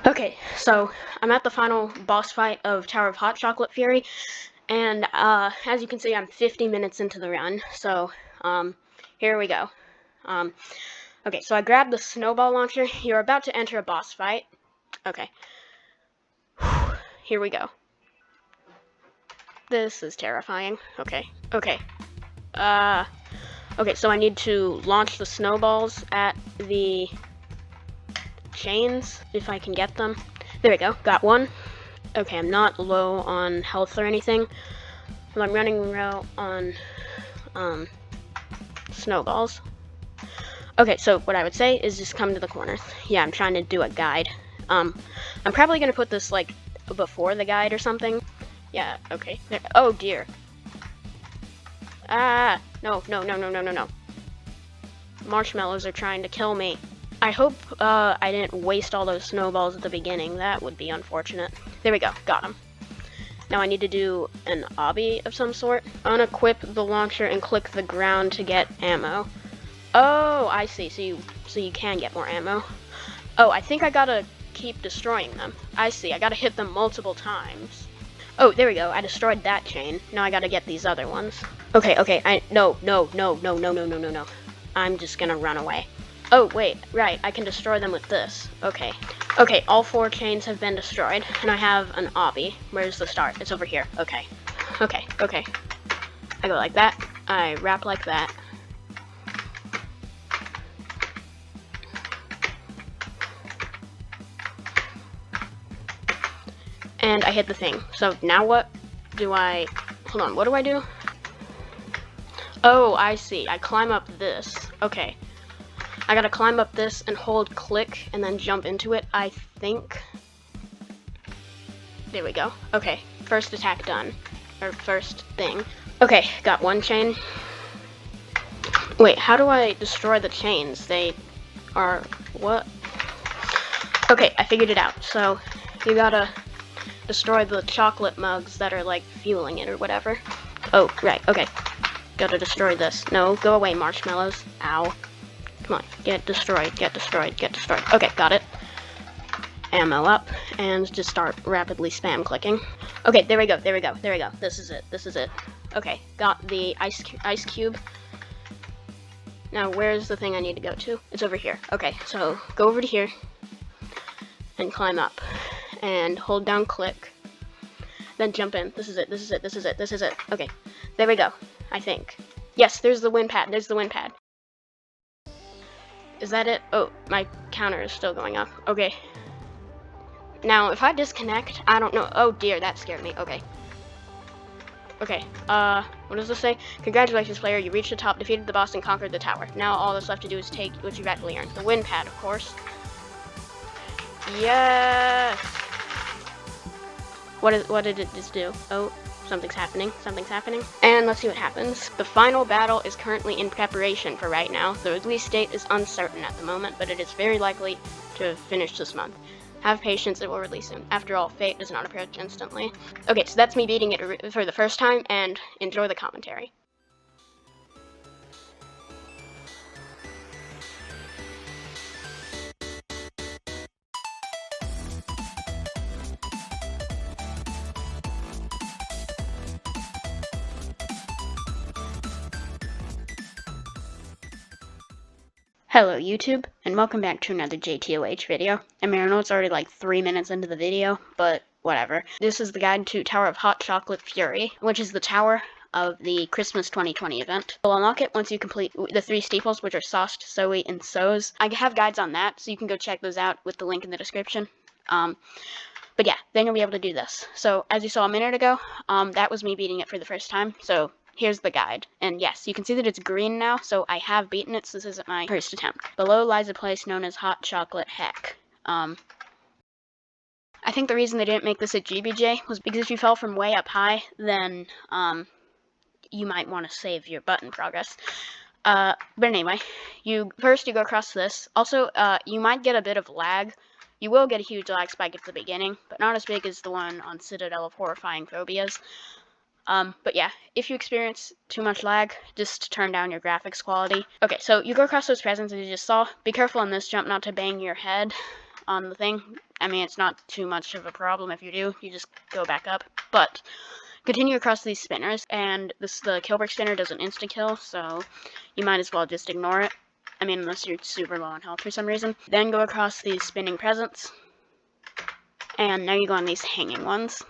Okay, so I'm at the final boss fight of Tower of Hot Chocolate Fury, and as you can see, I'm 50 minutes into the run, so here we go. Okay, so I grabbed the snowball launcher. You're about to enter a boss fight. Okay. Here we go. This is terrifying. Okay. Okay, so I need to launch the snowballs at the chains, if I can get them. There we go, got one. Okay, I'm not low on health or anything. Well, I'm running low on snowballs. Okay, so what I would say is just come to the corner. Yeah, I'm trying to do a guide. I'm probably gonna put this like before the guide or something. Yeah, okay. There. Oh dear. Ah, no. Marshmallows are trying to kill me. I hope I didn't waste all those snowballs at the beginning. That would be unfortunate. There we go, got him. Now I need to do an obby of some sort. Unequip the launcher and click the ground to get ammo. Oh, I see. So you can get more ammo. Oh, I think I gotta keep destroying them. I see. I gotta hit them multiple times. Oh, there we go. I destroyed that chain. Now I gotta get these other ones. Okay. No. I'm just gonna run away. Oh, wait. Right. I can destroy them with this. Okay. Okay, all 4 chains have been destroyed, and I have an obby. Where's the start? It's over here. Okay. I go like that. I wrap like that. And I hit the thing. So now what do I... Hold on, what do I do? Oh, I see. I climb up this. Okay. I gotta climb up this and hold click and then jump into it, I think. There we go. Okay, first attack done. Or first thing. Okay, got one chain. Wait, how do I destroy the chains? They are... what? Okay, I figured it out. So, you gotta destroy the chocolate mugs that are, like, fueling it or whatever. Oh, right, okay. Gotta destroy this. No, go away, marshmallows. Ow. Come on, get destroyed. Okay, got it. Ammo up, and just start rapidly spam clicking. Okay, there we go. This is it. Okay, got the ice cube. Now, where's the thing I need to go to? It's over here. Okay, so go over to here, and climb up, and hold down click, then jump in. This is it. Okay, there we go, I think. Yes, there's the wind pad. Is that it? Oh, my counter is still going up. Okay. Now, if I disconnect, I don't know. Oh dear, that scared me. Okay. What does this say? Congratulations, player. You reached the top, defeated the boss, and conquered the tower. Now all that's left to do is take what you rightfully earned. The wind pad, of course. Yes! What did it just do? Oh, something's happening. And let's see what happens. The final battle is currently in preparation for right now. The release date is uncertain at the moment, but it is very likely to finish this month. Have patience, it will release soon. After all, fate does not approach instantly. Okay, so that's me beating it for the first time, and enjoy the commentary. Hello YouTube, and welcome back to another JToH video. I mean, I know it's already like 3 minutes into the video, but whatever. This is the guide to Tower of Hot Chocolate Fury, which is the tower of the Christmas 2020 event. You'll unlock it once you complete the 3 steeples, which are SoST, SoWE, and SoWS. I have guides on that, so you can go check those out with the link in the description. But yeah, then you'll be able to do this. So, as you saw a minute ago, that was me beating it for the first time, so here's the guide. And yes, you can see that it's green now, so I have beaten it, so this isn't my first attempt. Below lies a place known as Hot Chocolate Heck. I think the reason they didn't make this a GBJ was because if you fell from way up high, then you might want to save your button progress. But anyway, you go across this. Also, you might get a bit of lag. You will get a huge lag spike at the beginning, but not as big as the one on Citadel of Horrifying Phobias. But yeah, if you experience too much lag, just turn down your graphics quality. Okay, so you go across those presents as you just saw. Be careful on this jump not to bang your head on the thing. I mean, it's not too much of a problem if you do. You just go back up. But continue across these spinners, and the kill brick spinner doesn't insta-kill, so you might as well just ignore it. I mean, unless you're super low on health for some reason. Then go across these spinning presents, and now you go on these hanging ones.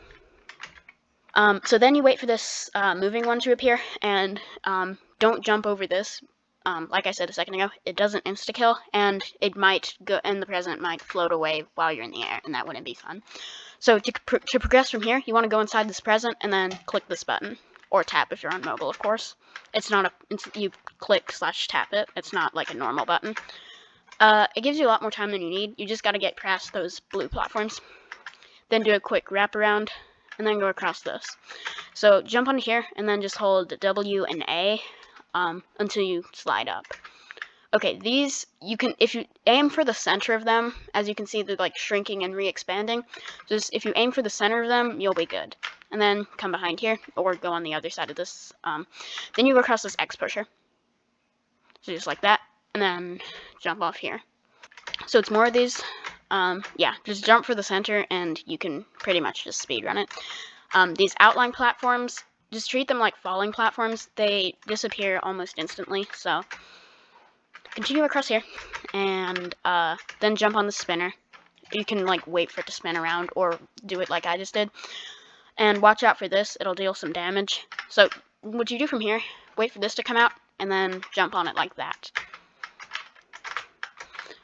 So then you wait for this moving one to appear, and don't jump over this. Like I said a second ago, it doesn't insta-kill, and it might go, and the present might float away while you're in the air, and that wouldn't be fun. So to progress from here, you want to go inside this present, and then click this button, or tap if you're on mobile, of course. It's not you click/tap it. It's not like a normal button. It gives you a lot more time than you need. You just got to get past those blue platforms. Then do a quick wraparound, and then go across this. So jump on here, and then just hold W and A until you slide up. Okay, these, you can, if you aim for the center of them, as you can see, they're like shrinking and re-expanding. Just if you aim for the center of them, you'll be good. And then come behind here, or go on the other side of this. Then you go across this X pusher. So just like that, and then jump off here. So it's more of these. Yeah, just jump for the center, and you can pretty much just speedrun it. These outline platforms, just treat them like falling platforms. They disappear almost instantly, so continue across here, and then jump on the spinner. You can like wait for it to spin around, or do it like I just did. And watch out for this, it'll deal some damage. So what you do from here, wait for this to come out, and then jump on it like that.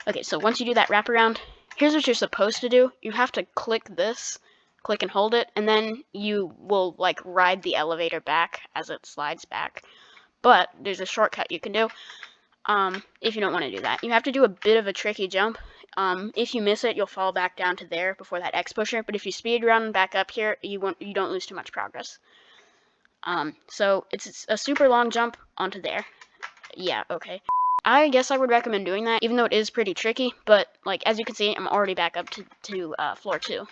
Okay, so once you do that wraparound, here's what you're supposed to do. You have to click this, click and hold it, and then you will like ride the elevator back as it slides back. But there's a shortcut you can do if you don't want to do that. You have to do a bit of a tricky jump. If you miss it, you'll fall back down to there before that X pusher. But if you speed run back up here, you don't lose too much progress. So it's a super long jump onto there. Yeah, okay. I guess I would recommend doing that, even though it is pretty tricky, but like as you can see, I'm already back up to floor 2.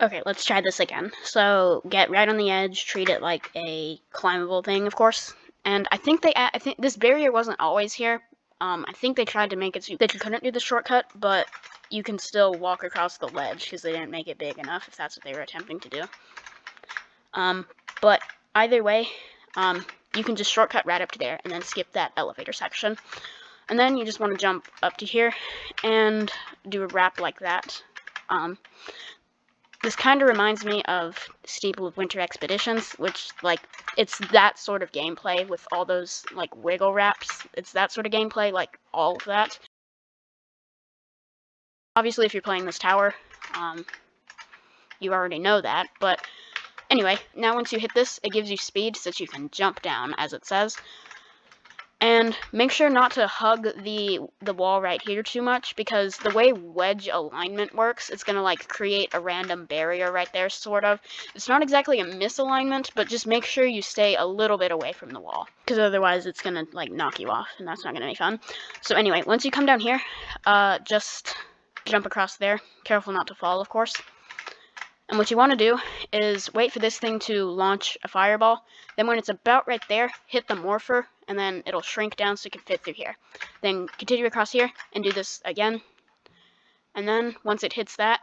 Okay, let's try this again. So get right on the edge, treat it like a climbable thing, of course. And I think this barrier wasn't always here. I think they tried to make it so that you couldn't do the shortcut, but you can still walk across the ledge because they didn't make it big enough, if that's what they were attempting to do. But either way, you can just shortcut right up to there and then skip that elevator section. And then you just want to jump up to here and do a wrap like that. This kind of reminds me of Steeple of Winter Expeditions, which, like, it's that sort of gameplay with all those, like, wiggle wraps. It's that sort of gameplay, like, all of that. Obviously, if you're playing this tower, you already know that, but anyway, now once you hit this, it gives you speed so that you can jump down, as it says. And make sure not to hug the wall right here too much, because the way wedge alignment works, it's going to like create a random barrier right there, sort of. It's not exactly a misalignment, but just make sure you stay a little bit away from the wall, because otherwise it's going to like knock you off, and that's not going to be fun. So anyway, once you come down here, just jump across there. Careful not to fall, of course. And what you want to do is wait for this thing to launch a fireball. Then when it's about right there, hit the morpher, and then it'll shrink down so it can fit through here. Then continue across here and do this again. And then once it hits that,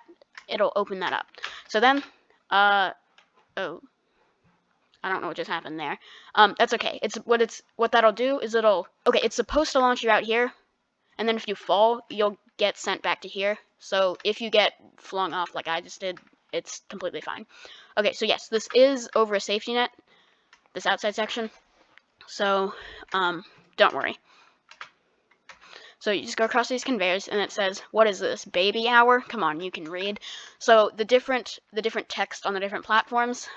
it'll open that up. So then, oh, I don't know what just happened there. That's okay. What that'll do is it's supposed to launch you out here, and then if you fall, you'll get sent back to here. So if you get flung off like I just did, it's completely fine. Okay, so yes, this is over a safety net, this outside section. So, don't worry. So you just go across these conveyors, and it says, what is this, baby hour? Come on, you can read. So the different text on the different platforms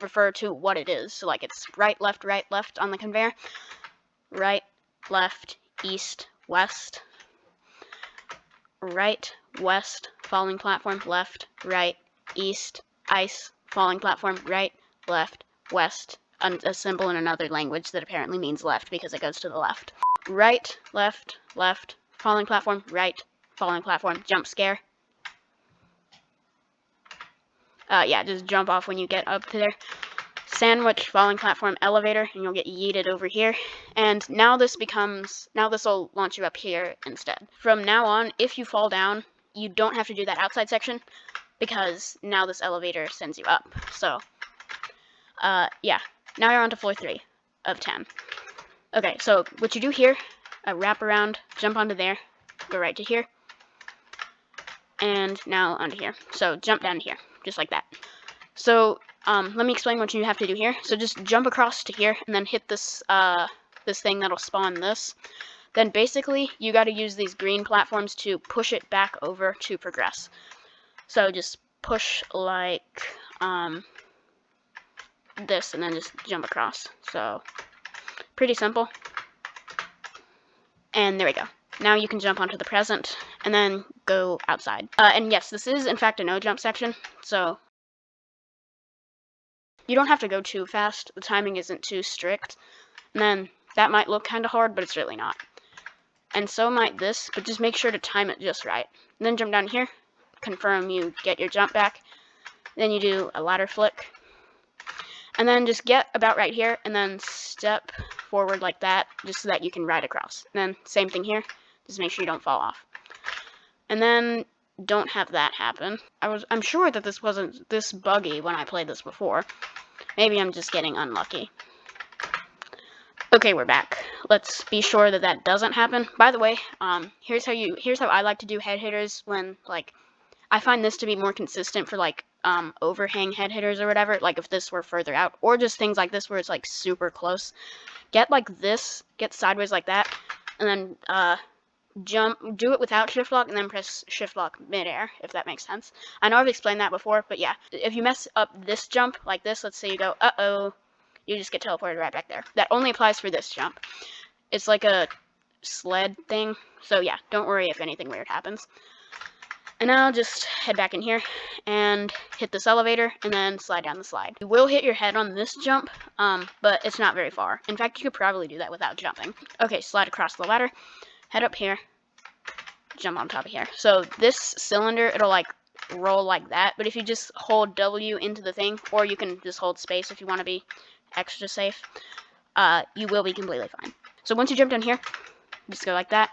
refer to what it is. So like it's right, left on the conveyor. Right, left, east, west. Right, west, falling platform, left, right, east, ice, falling platform, right, left, west, a symbol in another language that apparently means left because it goes to the left. Right, left, left, falling platform, right, falling platform, jump scare. Yeah, just jump off when you get up to there. Sandwich, falling platform, elevator, and you'll get yeeted over here. And now this will launch you up here instead. From now on, if you fall down, you don't have to do that outside section because now this elevator sends you up. So, yeah. Now you're on to floor 3 of 10. Okay, so what you do here, wrap around, jump onto there, go right to here, and now onto here. So jump down here, just like that. So let me explain what you have to do here. So just jump across to here, and then hit this this thing that'll spawn this. Then basically, you got to use these green platforms to push it back over to progress. So just push like this, and then just jump across. So pretty simple. And there we go. Now you can jump onto the present, and then go outside. And yes, this is in fact a no-jump section, so you don't have to go too fast. The timing isn't too strict. And then that might look kind of hard, but it's really not. And so might this, but just make sure to time it just right. And then jump down here, confirm you get your jump back. Then you do a ladder flick. And then just get about right here, and then step forward like that, just so that you can ride across. And then same thing here, just make sure you don't fall off. And then don't have that happen. I'm sure that this wasn't this buggy when I played this before. Maybe I'm just getting unlucky. Okay, we're back. Let's be sure that that doesn't happen. By the way, here's how I like to do head hitters when, like, I find this to be more consistent for, like, overhang head hitters or whatever, like if this were further out, or just things like this where it's like super close. Get like this, get sideways like that, and then jump, do it without shift lock, and then press shift lock midair, if that makes sense. I know I've explained that before, but yeah, if you mess up this jump like this, let's say you go uh-oh, you just get teleported right back there. That only applies for this jump. It's like a sled thing, so yeah, don't worry if anything weird happens. And now just head back in here and hit this elevator and then slide down the slide. You will hit your head on this jump, but it's not very far. In fact, you could probably do that without jumping. Okay, slide across the ladder, head up here, jump on top of here. So this cylinder, it'll like roll like that, but if you just hold W into the thing, or you can just hold space if you want to be extra safe, you will be completely fine. So once you jump down here, just go like that,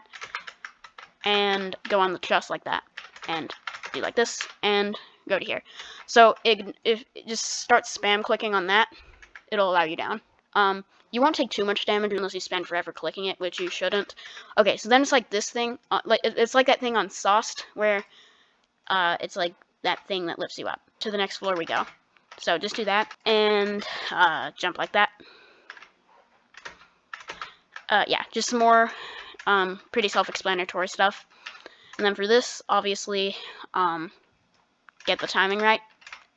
and go on the truss like that. And do like this, and go to here. So if just start spam clicking on that, it'll allow you down. You won't take too much damage unless you spend forever clicking it, which you shouldn't. Okay, so then it's like this thing, like it's like that thing on SoST where it's like that thing that lifts you up. To the next floor we go. So just do that and jump like that. Yeah, just some more pretty self-explanatory stuff. And then for this, obviously, get the timing right,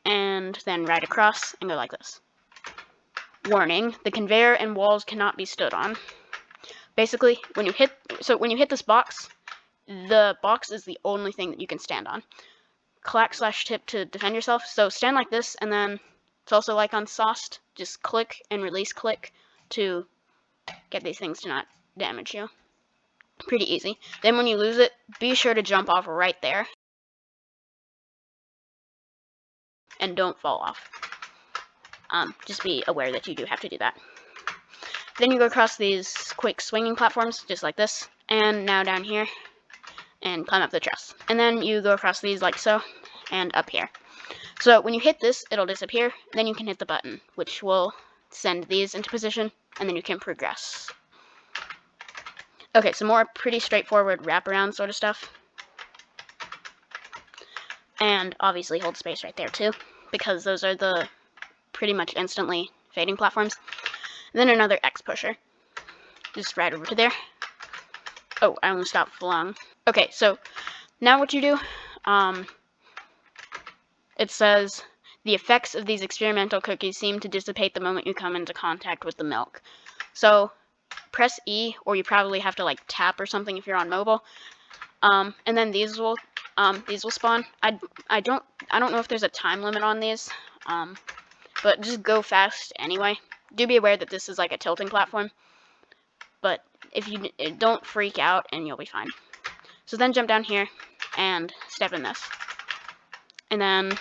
and then ride across and go like this. Warning, the conveyor and walls cannot be stood on. Basically, when you hit this box, the box is the only thing that you can stand on. Clack/tip to defend yourself, so stand like this, and then it's also like on SoST, just click and release click to get these things to not damage you. Pretty easy. Then when you lose it, be sure to jump off right there. And don't fall off. Just be aware that you do have to do that. Then you go across these quick swinging platforms, just like this. And now down here, and climb up the truss. And then you go across these like so, and up here. So when you hit this, it'll disappear. Then you can hit the button, which will send these into position, and then you can progress. Okay, some more pretty straightforward wraparound sort of stuff. And obviously hold space right there too, because those are the pretty much instantly fading platforms. And then another X pusher. Just right over to there. Oh, I almost got flung. Okay, so now what you do, it says, the effects of these experimental cookies seem to dissipate the moment you come into contact with the milk. So press E, or you probably have to like tap or something if you're on mobile, and then these will spawn. I don't know if there's a time limit on these, but just go fast anyway. Do be aware that this is like a tilting platform, but if you don't freak out and you'll be fine. So then jump down here and step in this, and then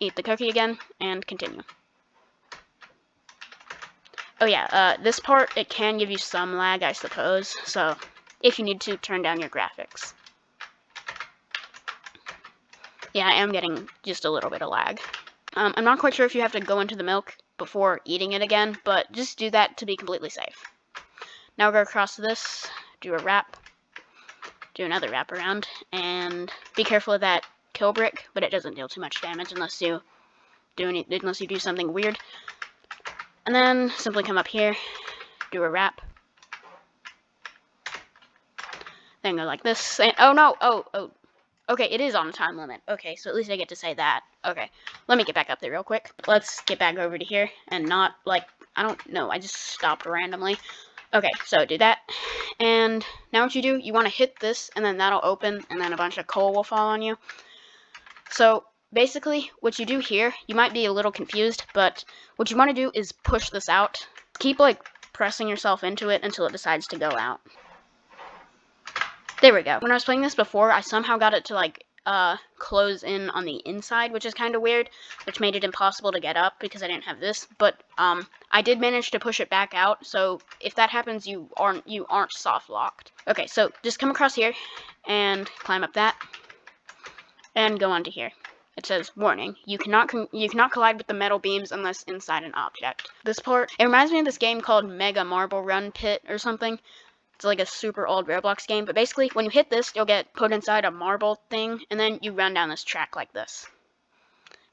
eat the cookie again and continue. Oh yeah, this part, it can give you some lag, I suppose, so if you need to, turn down your graphics. Yeah, I am getting just a little bit of lag. I'm not quite sure if you have to go into the milk before eating it again, but just do that to be completely safe. Now go across this, do a wrap, do another wrap around, and be careful of that kill brick, but it doesn't deal too much damage unless you do something weird. And then simply come up here, do a wrap, then go like this, and oh no, oh. Okay, it is on a time limit. Okay, so at least I get to say that. Okay, let me get back up there real quick. Let's get back over to here and not, like, I don't know, I just stopped randomly. Okay, so do that. And now what you do, you want to hit this, and then that'll open, and then a bunch of coal will fall on you. So basically, what you do here, you might be a little confused, but what you want to do is push this out. Keep, like, pressing yourself into it until it decides to go out. There we go. When I was playing this before, I somehow got it to, like, close in on the inside, which is kind of weird, which made it impossible to get up because I didn't have this, but, I did manage to push it back out, so if that happens, you aren't soft locked. Okay, so just come across here, and climb up that, and go onto here. It says, warning, you cannot collide with the metal beams unless inside an object. This part, it reminds me of this game called Mega Marble Run Pit or something. It's like a super old Roblox game, but basically, when you hit this, you'll get put inside a marble thing, and then you run down this track like this.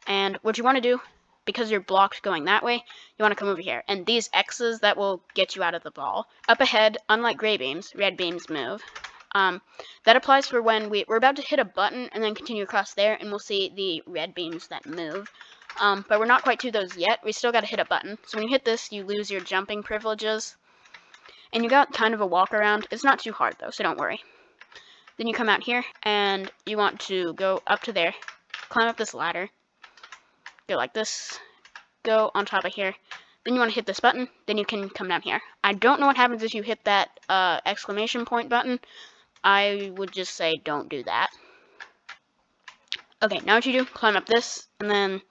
And what you want to do, because you're blocked going that way, you want to come over here. And these X's, that will get you out of the ball. Up ahead, unlike gray beams, red beams move. That applies for when we're about to hit a button and then continue across there, and we'll see the red beams that move. But we're not quite to those yet. We still got to hit a button. So when you hit this, you lose your jumping privileges. And you got kind of a walk around. It's not too hard though, so don't worry. Then you come out here, and you want to go up to there, climb up this ladder, go like this, go on top of here. Then you want to hit this button, then you can come down here. I don't know what happens if you hit that exclamation point button. I would just say don't do that. Okay, now what you do, climb up this, and then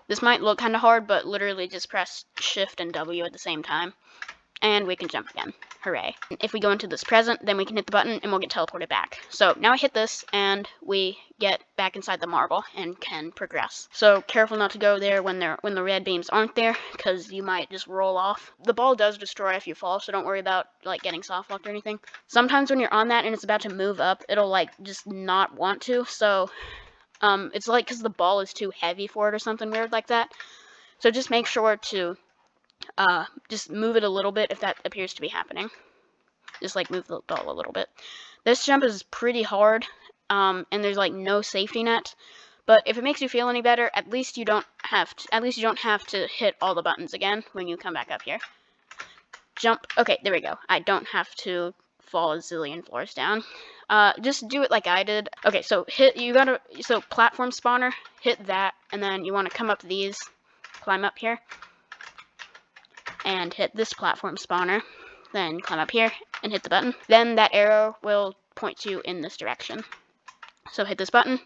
this might look kind of hard, but literally just press Shift and W at the same time. And we can jump again. Hooray. If we go into this present, then we can hit the button and we'll get teleported back. So now I hit this and we get back inside the marble and can progress. So careful not to go there when the red beams aren't there, because you might just roll off. The ball does destroy if you fall, so don't worry about like getting soft locked or anything. Sometimes when you're on that and it's about to move up, it'll like just not want to. So it's like because the ball is too heavy for it or something weird like that. So just make sure to just move it a little bit if that appears to be happening. Just like move the ball a little bit. This jump is pretty hard, and there's like no safety net. But if it makes you feel any better, at least you don't have to hit all the buttons again when you come back up here. Jump. Okay, there we go. I don't have to fall a zillion floors down. Just do it like I did. Okay, so platform spawner, hit that, and then you want to come up these, climb up here, and hit this platform spawner, then climb up here and hit the button. Then that arrow will point you in this direction. So hit this button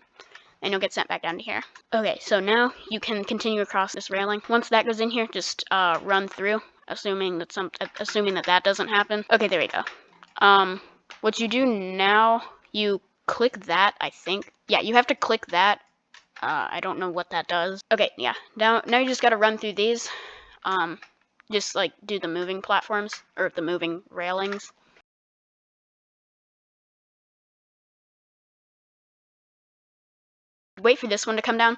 and you'll get sent back down to here. Okay, so now you can continue across this railing. Once that goes in here, just run through, assuming that doesn't happen. Okay, there we go. What you do now, you click that, I think. Yeah, you have to click that. I don't know what that does. Okay, yeah. Now you just gotta run through these. Just like do the moving platforms, or the moving railings. Wait for this one to come down,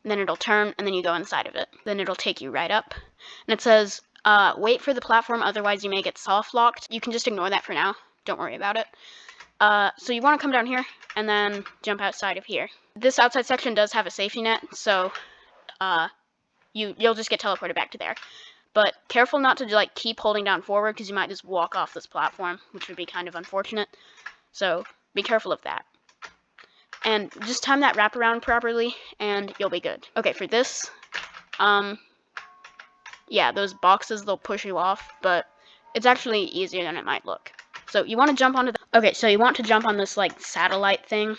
and then it'll turn, and then you go inside of it. Then it'll take you right up. And it says, wait for the platform, otherwise you may get soft locked. You can just ignore that for now. Don't worry about it. So you want to come down here, and then jump outside of here. This outside section does have a safety net, so you'll just get teleported back to there. But careful not to like keep holding down forward, because you might just walk off this platform, which would be kind of unfortunate. So be careful of that. And just time that wraparound properly, and you'll be good. Okay, for this, yeah, those boxes, they'll push you off, but it's actually easier than it might look. So you want to jump onto so you want to jump on this like satellite thing,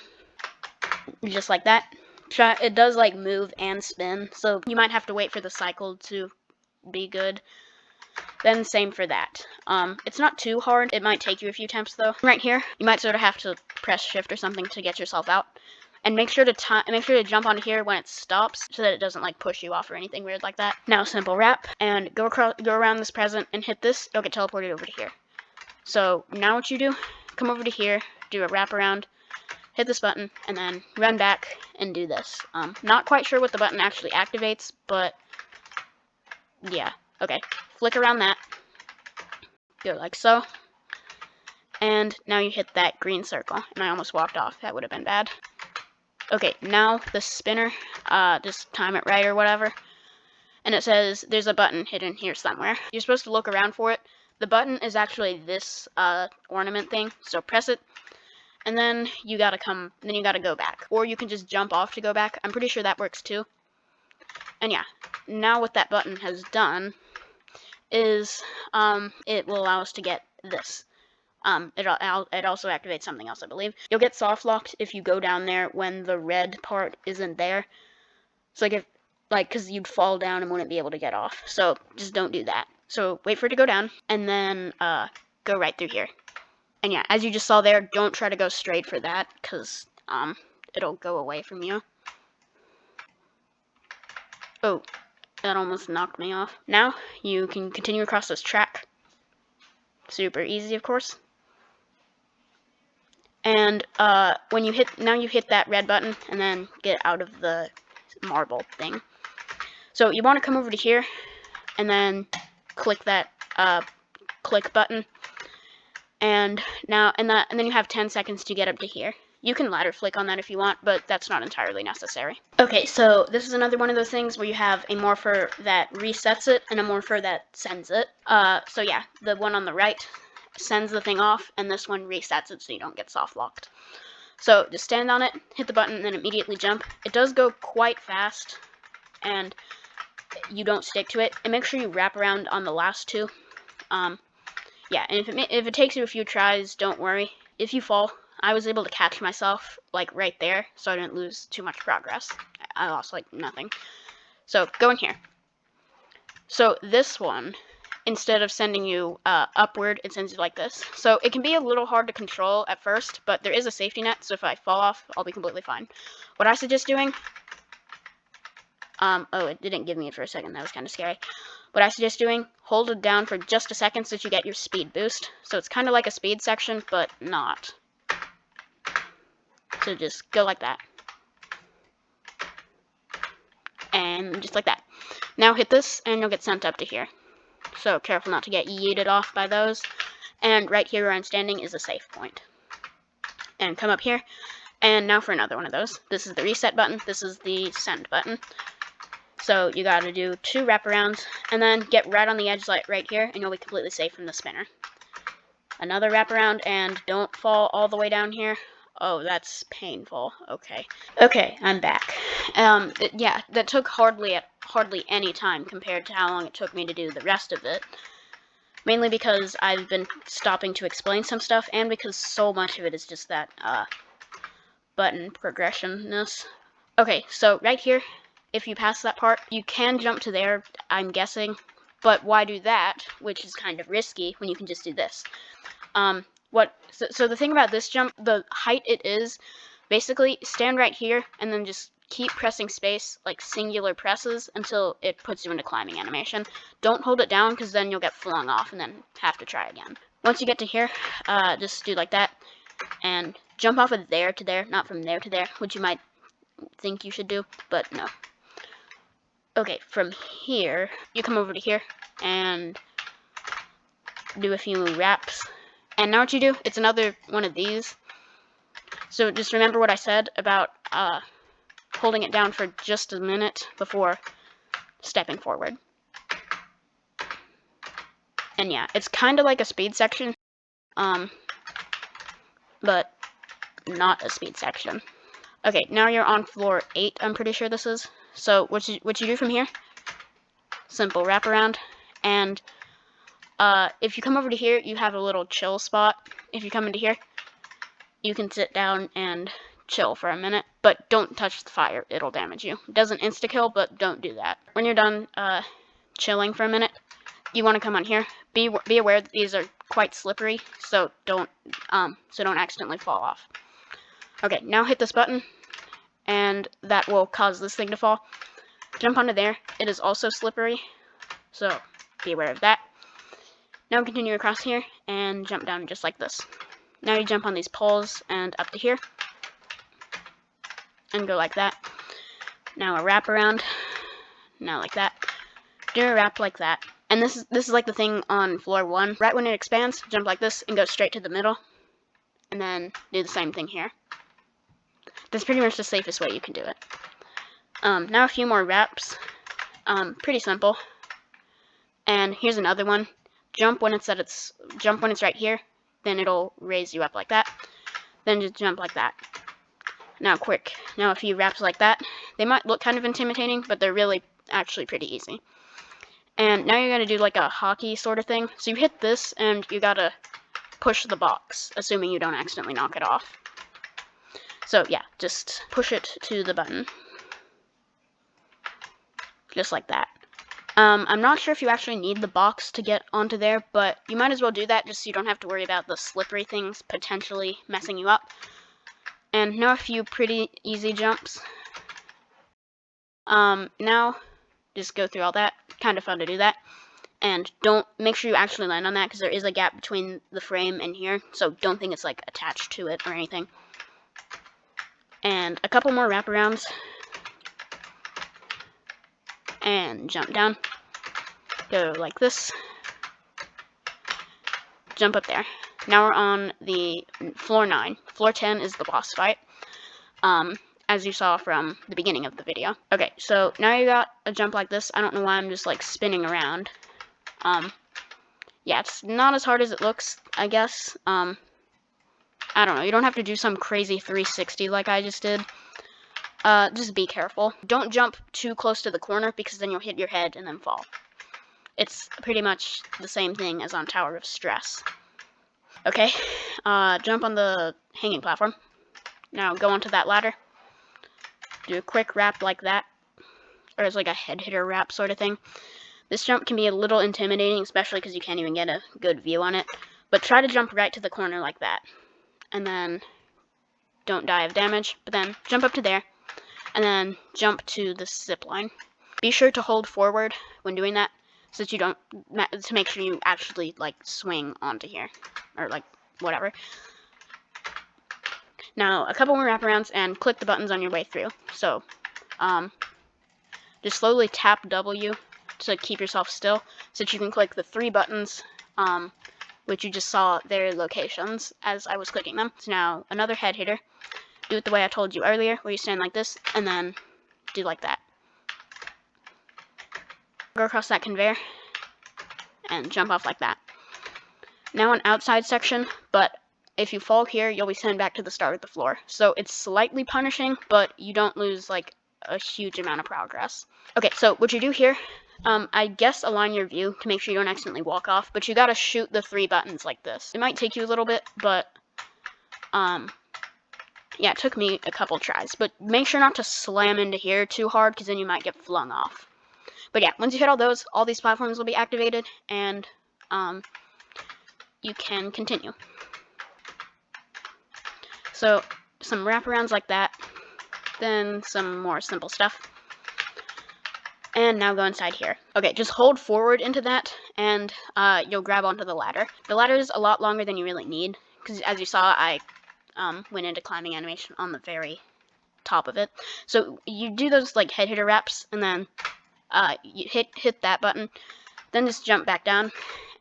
just like that. It does like move and spin, so you might have to wait for the cycle to be good. Then same for that. It's not too hard. It might take you a few attempts though. Right here, you might sort of have to press shift or something to get yourself out. And make sure to jump on here when it stops so that it doesn't like push you off or anything weird like that. Now simple wrap and go around this present and hit this. You'll get teleported over to here. So now what you do, come over to here, do a wrap around, hit this button, and then run back and do this. Not quite sure what the button actually activates, but yeah, okay. Flick around that, go like so, and now you hit that green circle, and I almost walked off. That would have been bad. Okay, now the spinner, just time it right or whatever, and it says there's a button hidden here somewhere. You're supposed to look around for it. The button is actually this ornament thing, so press it, and then you gotta go back. Or you can just jump off to go back. I'm pretty sure that works too. And yeah, now what that button has done is it will allow us to get this. It also activates something else, I believe. You'll get soft locked if you go down there when the red part isn't there. So because you'd fall down and wouldn't be able to get off. So just don't do that. So wait for it to go down, and then go right through here. And yeah, as you just saw there, don't try to go straight for that, because it'll go away from you. Oh, that almost knocked me off. Now you can continue across this track. Super easy, of course. And when you hit that red button, and then get out of the marble thing. So you want to come over to here, and then click that click button, and then you have 10 seconds to get up to here. You can ladder flick on that if you want, but that's not entirely necessary. Okay, so this is another one of those things where you have a morpher that resets it and a morpher that sends it. So yeah, the one on the right sends the thing off, and this one resets it so you don't get soft locked. So just stand on it, hit the button, and then immediately jump. It does go quite fast, and you don't stick to it. And make sure you wrap around on the last two. Yeah, and if it takes you a few tries, don't worry. If you fall, I was able to catch myself like right there, so I didn't lose too much progress. I lost like nothing. So go in here. So this one, instead of sending you upward, it sends you like this. So it can be a little hard to control at first, but there is a safety net, so if I fall off, I'll be completely fine. What I suggest doing, oh, it didn't give me it for a second. That was kind of scary. What I suggest doing, hold it down for just a second so that you get your speed boost. So it's kind of like a speed section, but not. So just go like that. And just like that. Now hit this, and you'll get sent up to here. So careful not to get yeeted off by those. And right here where I'm standing is a safe point. And come up here. And now for another one of those. This is the reset button. This is the send button. So you gotta do 2 wraparounds, and then get right on the edge like right here, and you'll be completely safe from the spinner. Another wraparound, and don't fall all the way down here. Oh, that's painful. Okay. Okay, I'm back. Yeah, that took hardly any time compared to how long it took me to do the rest of it. Mainly because I've been stopping to explain some stuff, and because so much of it is just that button progressionness. Okay, so right here, if you pass that part, you can jump to there, I'm guessing, but why do that, which is kind of risky, when you can just do this? So the thing about this jump, the height it is, basically stand right here, and then just keep pressing space, like singular presses, until it puts you into climbing animation. Don't hold it down, because then you'll get flung off, and then have to try again. Once you get to here, just do like that, and jump off of there to there, not from there to there, which you might think you should do, but no. Okay, from here, you come over to here, and do a few wraps. And now what you do, it's another one of these. So just remember what I said about holding it down for just a minute before stepping forward. And yeah, it's kind of like a speed section, but not a speed section. Okay, now you're on floor 8, I'm pretty sure this is. So what you do from here, simple wraparound, and if you come over to here, you have a little chill spot. If you come into here, you can sit down and chill for a minute, but don't touch the fire, it'll damage you. It doesn't insta-kill, but don't do that. When you're done chilling for a minute, you want to come on here. Be aware that these are quite slippery, so don't accidentally fall off. Okay, now hit this button, and that will cause this thing to fall. Jump onto there. It is also slippery, so be aware of that. Now continue across here and jump down just like this. Now you jump on these poles and up to here and go like that. Now a wrap around. Now like that. Do a wrap like that. And this is like the thing on floor 1. Right when it expands, jump like this and go straight to the middle. And then do the same thing here. That's pretty much the safest way you can do it. Now a few more wraps. Pretty simple. And here's another one. Jump when it's right here. Then it'll raise you up like that. Then just jump like that. Now quick. Now a few wraps like that. They might look kind of intimidating, but they're really actually pretty easy. And now you're going to do like a hockey sort of thing. So you hit this and you got to push the box, assuming you don't accidentally knock it off. So yeah, just push it to the button. Just like that. I'm not sure if you actually need the box to get onto there, but you might as well do that just so you don't have to worry about the slippery things potentially messing you up. And now a few pretty easy jumps. Now just go through all that. Kind of fun to do that. And make sure you actually land on that, because there is a gap between the frame and here, so don't think it's like attached to it or anything. And a couple more wraparounds. And jump down. Go like this. Jump up there. Now we're on the floor 9. Floor 10 is the boss fight. As you saw from the beginning of the video. Okay, so now you got a jump like this. I don't know why I'm just like spinning around. Yeah, it's not as hard as it looks, I guess. I don't know. You don't have to do some crazy 360 like I just did. Just be careful. Don't jump too close to the corner, because then you'll hit your head and then fall. It's pretty much the same thing as on Tower of Stress. Okay, jump on the hanging platform. Now go onto that ladder. Do a quick wrap like that. Or it's like a head hitter wrap sort of thing. This jump can be a little intimidating, especially because you can't even get a good view on it. But try to jump right to the corner like that. And then don't die of damage, but then jump up to there. And then jump to the zip line. Be sure to hold forward when doing that, so that you don't, to make sure you actually like swing onto here, or like whatever. Now a couple more wraparounds and click the buttons on your way through. So, just slowly tap W to keep yourself still, so that you can click the 3 buttons, which you just saw their locations as I was clicking them. So now another head hitter. Do it the way I told you earlier, where you stand like this, and then do like that. Go across that conveyor, and jump off like that. Now an outside section, but if you fall here, you'll be sent back to the start of the floor. So it's slightly punishing, but you don't lose like a huge amount of progress. Okay, so what you do here, I guess align your view to make sure you don't accidentally walk off, but you gotta shoot the 3 buttons like this. It might take you a little bit, but, yeah, it took me a couple tries, but make sure not to slam into here too hard, because then you might get flung off. But yeah, once you hit all these platforms will be activated, and you can continue. So, some wraparounds like that, then some more simple stuff. And now go inside here. Okay, just hold forward into that, and you'll grab onto the ladder. The ladder is a lot longer than you really need, because as you saw, I went into climbing animation on the very top of it. So you do those like head hitter wraps, and then you hit that button, then just jump back down,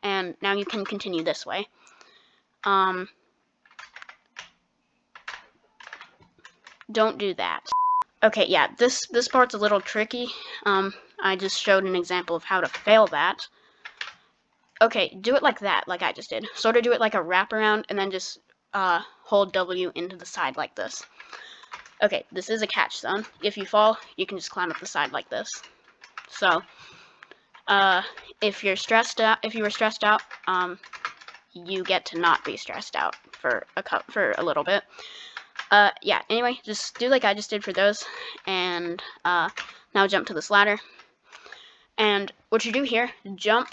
and now you can continue this way. Don't do that. Okay, yeah, this part's a little tricky. I just showed an example of how to fail that. Okay, do it like that, like I just did. Sort of do it like a wraparound, and then just hold W into the side like this. Okay, this is a catch zone. If you fall, you can just climb up the side like this. So, if you were stressed out, you get to not be stressed out for a little bit. Yeah, anyway, just do like I just did for those, and now jump to this ladder. And what you do here, jump,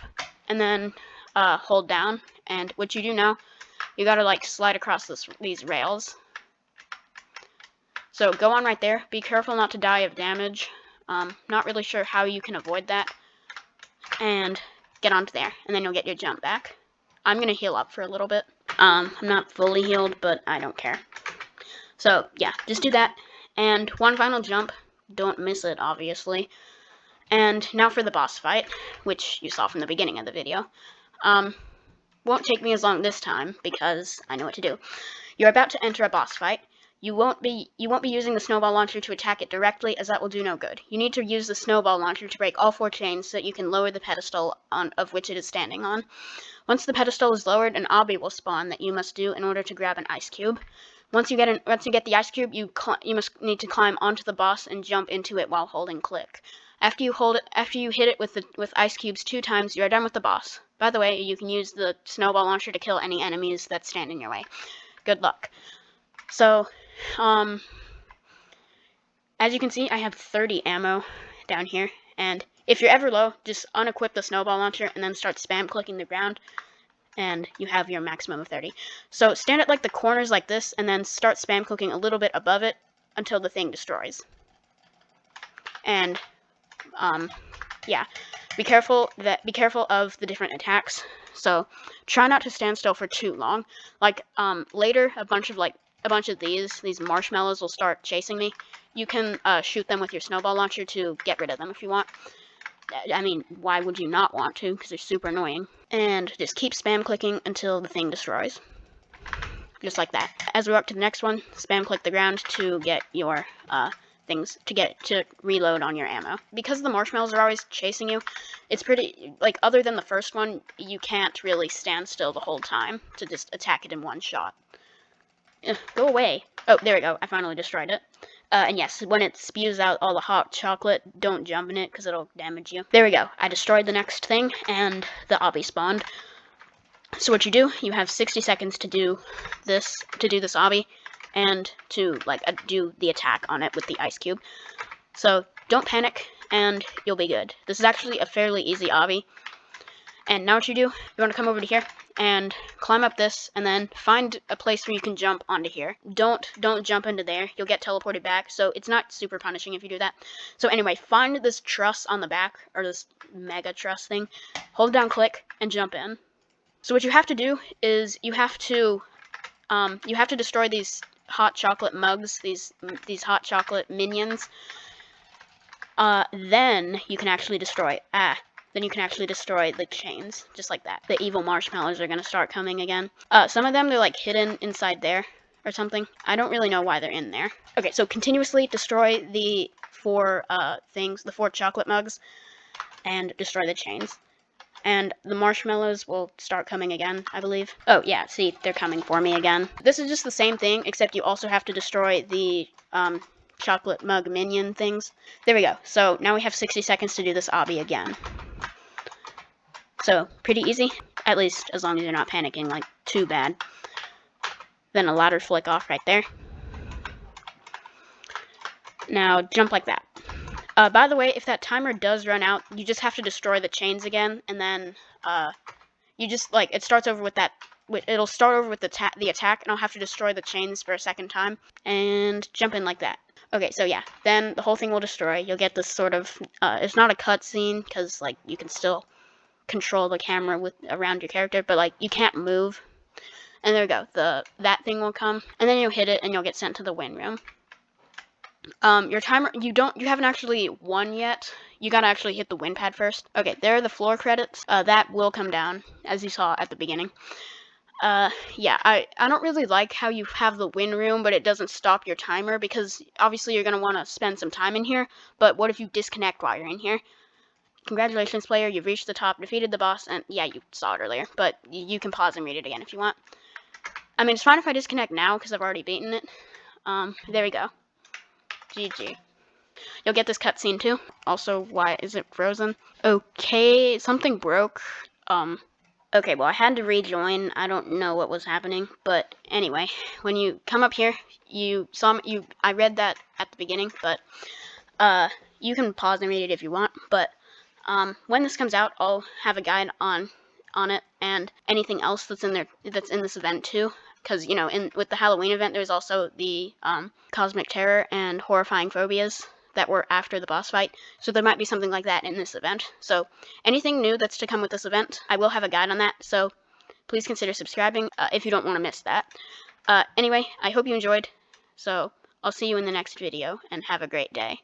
and then hold down, and what you do now, you gotta like slide across these rails. So go on right there. Be careful not to die of damage. Not really sure how you can avoid that. And get onto there, and then you'll get your jump back. I'm gonna heal up for a little bit. I'm not fully healed, but I don't care. So yeah, just do that. And one final jump. Don't miss it, obviously. And now for the boss fight, which you saw from the beginning of the video. Won't take me as long this time because I know what to do. You're about to enter a boss fight. You won't be using the snowball launcher to attack it directly, as that will do no good. You need to use the snowball launcher to break all 4 chains so that you can lower the pedestal of which it is standing on. Once the pedestal is lowered, an obby will spawn that you must do in order to grab an ice cube. Once you get the ice cube, you must need to climb onto the boss and jump into it while holding click. After you hit it with ice cubes 2 times, you are done with the boss. By the way, you can use the snowball launcher to kill any enemies that stand in your way. Good luck. So, as you can see, I have 30 ammo down here, and if you're ever low, just unequip the snowball launcher and then start spam clicking the ground, and you have your maximum of 30. So stand at like the corners like this, and then start spam clicking a little bit above it until the thing destroys. And yeah, be careful of the different attacks. So try not to stand still for too long. Like later, a bunch of these marshmallows will start chasing me. You can shoot them with your snowball launcher to get rid of them if you want. I mean, why would you not want to? Because they're super annoying. And just keep spam clicking until the thing destroys. Just like that. As we work to the next one, spam click the ground to get your things, to reload on your ammo. Because the marshmallows are always chasing you, it's pretty, like, other than the first one, you can't really stand still the whole time to just attack it in one shot. Go away. Oh, there we go. I finally destroyed it. And yes, when it spews out all the hot chocolate, don't jump in it because it'll damage you. There we go. I destroyed the next thing, and the obby spawned. So what you do, you have 60 seconds to do this obby, and to do the attack on it with the ice cube. So don't panic, and you'll be good. This is actually a fairly easy obby. And now what you do, you want to come over to here and climb up this, and then find a place where you can jump onto here. Don't jump into there. You'll get teleported back, so it's not super punishing if you do that. So anyway, find this truss on the back, or this mega truss thing. Hold down click and jump in. So what you have to do is you have to destroy these hot chocolate mugs, these hot chocolate minions. Then you can actually destroy the chains, just like that. The evil marshmallows are gonna start coming again. Some of them, they're like hidden inside there or something. I don't really know why they're in there. Okay, so continuously destroy the 4 the 4 chocolate mugs, and destroy the chains. And the marshmallows will start coming again, I believe. Oh yeah, see, they're coming for me again. This is just the same thing, except you also have to destroy the chocolate mug minion things. There we go. So now we have 60 seconds to do this obby again. So pretty easy, at least as long as you're not panicking like too bad. Then a ladder flick off right there. Now jump like that. By the way, if that timer does run out, you just have to destroy the chains again, and then you just it starts over with that. It'll start over with the attack, and I'll have to destroy the chains for a second time, and jump in like that. Okay, so yeah, then the whole thing will destroy. You'll get this sort of it's not a cutscene because you can still control the camera around your character, but you can't move. And there we go. That thing will come, and then you'll hit it, and you'll get sent to the win room. Your timer, you haven't actually won yet. You gotta actually hit the win pad first. Okay, there are the floor credits. That will come down, as you saw at the beginning. Yeah, I don't really like how you have the win room, but it doesn't stop your timer, because obviously you're gonna want to spend some time in here, but what if you disconnect while you're in here? Congratulations, player, you've reached the top, defeated the boss, and yeah, you saw it earlier, but you can pause and read it again if you want. I mean, it's fine if I disconnect now, because I've already beaten it. There we go. GG. You'll get this cutscene too. Also, why is it frozen? Okay, something broke. Okay, well, I had to rejoin. I don't know what was happening, but anyway, when you come up here, I read that at the beginning, but you can pause and read it if you want. But when this comes out, I'll have a guide on it, and anything else that's in this event too. because, you know, with the Halloween event, there's also the Cosmic Terror and Horrifying Phobias that were after the boss fight, so there might be something like that in this event. So anything new that's to come with this event, I will have a guide on that, so please consider subscribing if you don't want to miss that. Anyway, I hope you enjoyed, so I'll see you in the next video, and have a great day.